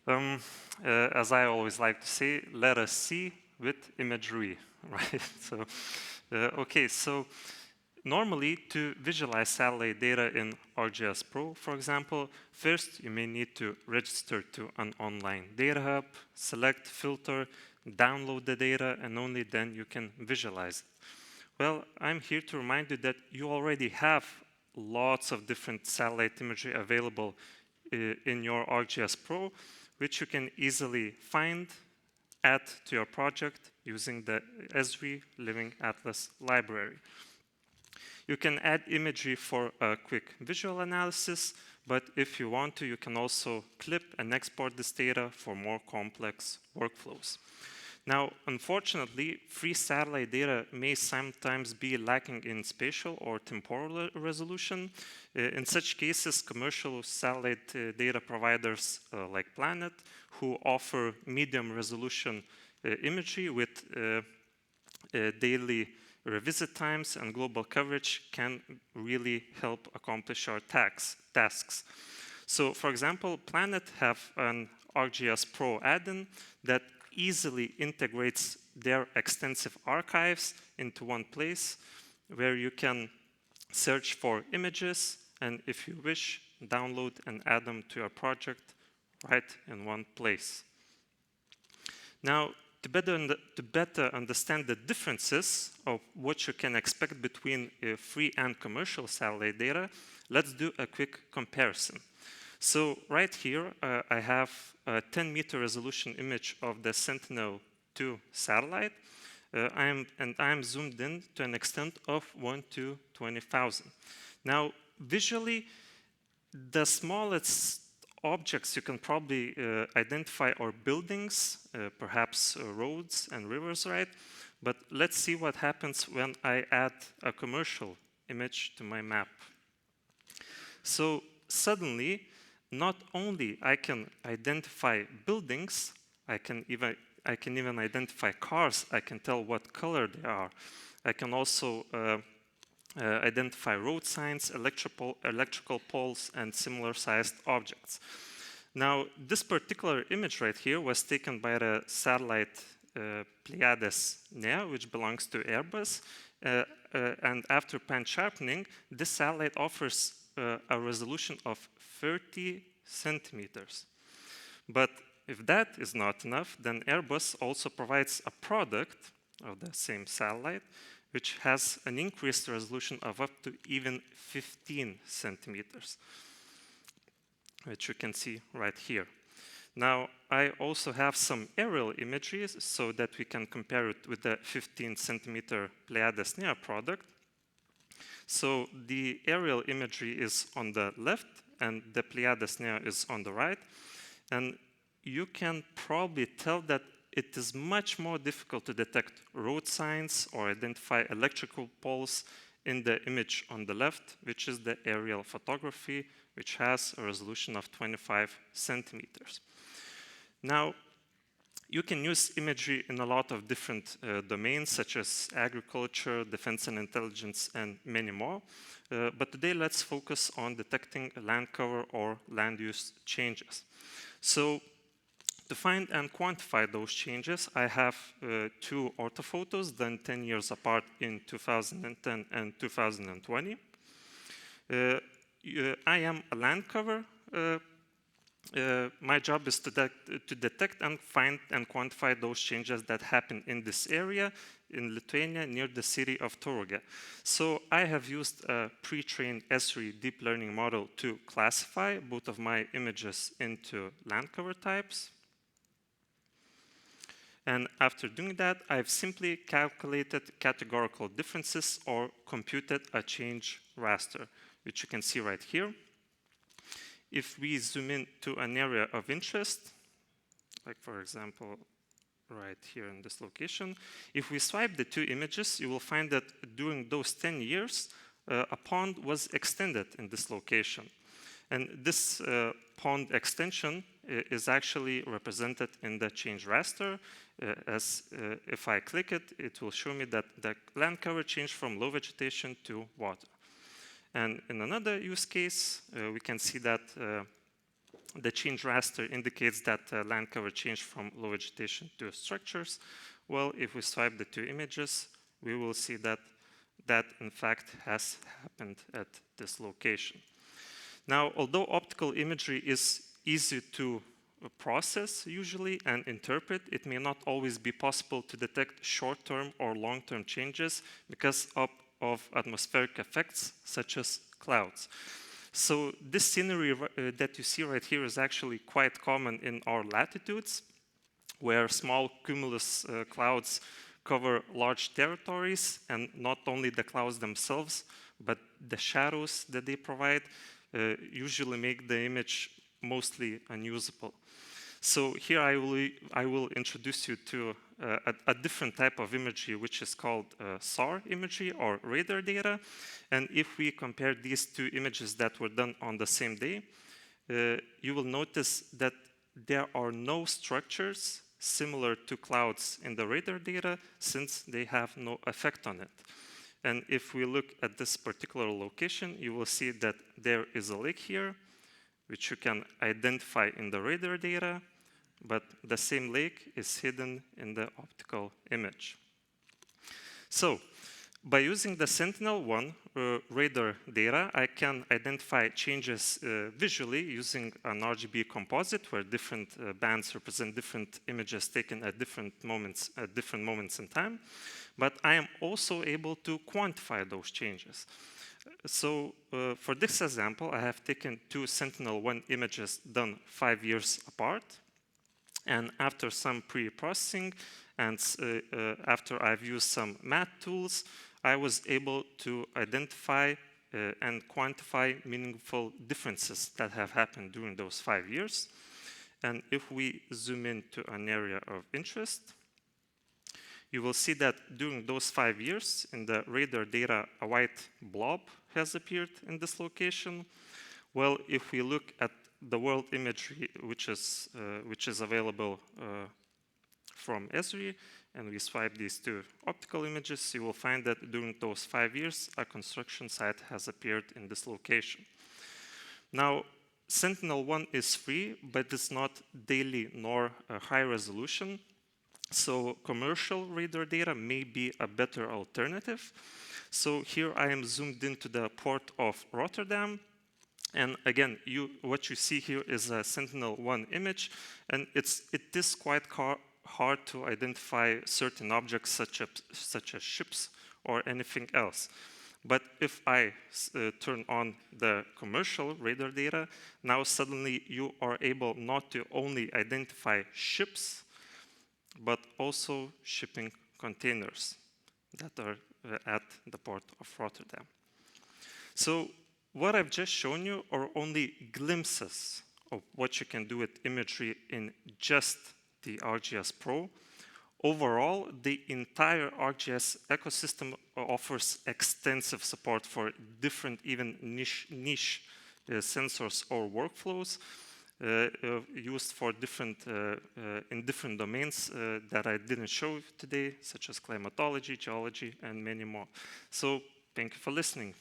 Um, as I always like to say, let us see with imagery, right? So, okay, so normally to visualize satellite data in ArcGIS Pro, for example, first you may need to register to an online data hub, select filter, download the data, and only then you can visualize it. Well, I'm here to remind you that you already have lots of different satellite imagery available in your ArcGIS Pro, which you can easily find, add to your project using the Esri Living Atlas library. You can add imagery for a quick visual analysis, but if you want to, you can also clip and export this data for more complex workflows. Now, unfortunately, free satellite data may sometimes be lacking in spatial or temporal resolution. In such cases, commercial satellite data providers like Planet, who offer medium resolution imagery with daily revisit times and global coverage, can really help accomplish our tasks. So, for example, Planet have an ArcGIS Pro add-in that easily integrates their extensive archives into one place where you can search for images and, if you wish, download and add them to your project right in one place. Now, to better understand the differences of what you can expect between free and commercial satellite data, let's do a quick comparison. So right here, I have a 10-meter resolution image of the Sentinel-2 satellite, and I'm zoomed in to an extent of 1 to 20,000. Now, visually, the smallest objects you can probably identify are buildings, perhaps roads and rivers, right? But let's see what happens when I add a commercial image to my map. So suddenly, not only I can identify buildings, I can even identify cars. I can tell what color they are. I can also identify road signs, electrical poles, and similar sized objects. Now, this particular image right here was taken by the satellite Pleiades NEA, which belongs to Airbus. And after pan sharpening, this satellite offers a resolution of 30 centimeters. But if that is not enough, then Airbus also provides a product of the same satellite, which has an increased resolution of up to even 15 centimeters, which you can see right here. Now, I also have some aerial imagery so that we can compare it with the 15 centimeter Pleiades NEA product. So the aerial imagery is on the left and the Pleiades NEA is on the right. And you can probably tell that it is much more difficult to detect road signs or identify electrical poles in the image on the left, which is the aerial photography, which has a resolution of 25 centimeters. Now, you can use imagery in a lot of different domains, such as agriculture, defense and intelligence, and many more. But today, let's focus on detecting land cover or land use changes. So, to find and quantify those changes, I have two orthophotos done 10 years apart in 2010 and 2020. I am a land cover. My job is to detect and find and quantify those changes that happen in this area in Lithuania near the city of Tauragė. So I have used a pre-trained Esri deep learning model to classify both of my images into land cover types. And after doing that, I've simply calculated categorical differences or computed a change raster, which you can see right here. If we zoom in to an area of interest, like for example, right here in this location, if we swipe the two images, you will find that during those 10 years, a pond was extended in this location. And this pond extension is actually represented in the change raster. If I click it, it will show me that the land cover changed from low vegetation to water. And in another use case, we can see that The change raster indicates that land cover changed from low vegetation to structures. Well, if we swipe the two images, we will see that that in fact has happened at this location. Now, although optical imagery is easy to process usually and interpret, it may not always be possible to detect short-term or long-term changes because of atmospheric effects such as clouds. So this scenery that you see right here is actually quite common in our latitudes, where small cumulus clouds cover large territories, and not only the clouds themselves, but the shadows that they provide usually make the image mostly unusable. So here I will introduce you to a different type of imagery, which is called SAR imagery or radar data. And if we compare these two images that were done on the same day, you will notice that there are no structures similar to clouds in the radar data, since they have no effect on it. And if we look at this particular location, you will see that there is a lake here, which you can identify in the radar data, but the same lake is hidden in the optical image. So, by using the Sentinel-1 radar data, I can identify changes visually using an RGB composite, where different bands represent different images taken at different moments in time. But I am also able to quantify those changes. So for this example, I have taken two Sentinel-1 images done 5 years apart. And after some pre-processing and after I've used some math tools, I was able to identify and quantify meaningful differences that have happened during those 5 years. And if we zoom into an area of interest, you will see that during those 5 years in the radar data, a white blob has appeared in this location. Well, if we look at the world imagery, which is available from Esri, and we swipe these two optical images, you will find that during those 5 years, a construction site has appeared in this location. Now, Sentinel-1 is free, but it's not daily nor high resolution. So commercial radar data may be a better alternative. So here I am zoomed into the port of Rotterdam. And again, what you see here is a Sentinel-1 image, and it is quite hard to identify certain objects such as ships or anything else. But if I turn on the commercial radar data, now suddenly you are able not to only identify ships, but also shipping containers that are at the port of Rotterdam. So what I've just shown you are only glimpses of what you can do with imagery in just the ArcGIS Pro. Overall, the entire ArcGIS ecosystem offers extensive support for different, even niche sensors or workflows used for in different domains that I didn't show today, such as climatology, geology, and many more. So thank you for listening.